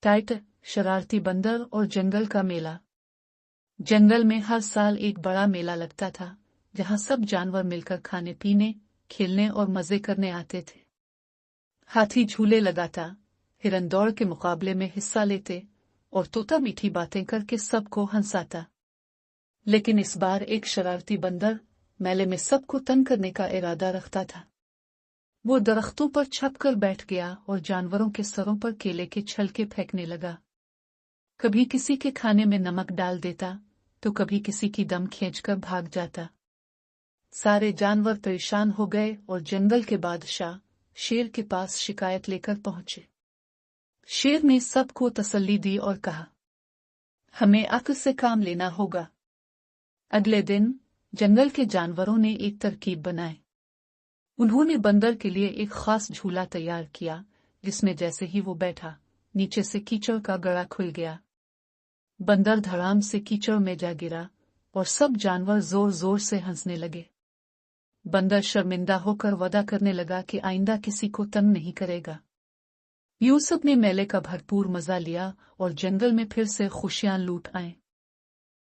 Title: शरारती बंदर और जंगल का मेला। जंगल में हर साल एक बड़ा मेला लगता था, जहां सब जानवर मिलकर खाने पीने, खेलने और मजे करने आते थे। हाथी झूले लगाता, हिरन दौड़ के मुकाबले में हिस्सा लेते और तोता मीठी बातें करके सबको हंसाता। लेकिन इस बार एक शरारती बंदर मेले में सबको तंग करने का इरादा रखता था। वो दरख्तों पर छपकर बैठ गया और जानवरों के सरों पर केले के छिलके फेंकने लगा। कभी किसी के खाने में नमक डाल देता, तो कभी किसी की दम खींचकर भाग जाता। सारे जानवर परेशान हो गए और जंगल के बादशाह शेर के पास शिकायत लेकर पहुंचे। शेर ने सबको तसल्ली दी और कहा, हमें अक्ल से काम लेना होगा। अगले दिन जंगल के जानवरों ने एक तरकीब बनाई। उन्होंने बंदर के लिए एक खास झूला तैयार किया, जिसमें जैसे ही वो बैठा, नीचे से कीचड़ का गड़ा खुल गया। बंदर धड़ाम से कीचड़ में जा गिरा और सब जानवर जोर जोर से हंसने लगे। बंदर शर्मिंदा होकर वादा करने लगा कि आइंदा किसी को तंग नहीं करेगा। यूसुफ ने मेले का भरपूर मजा लिया और जंगल में फिर से खुशियां लूट आए।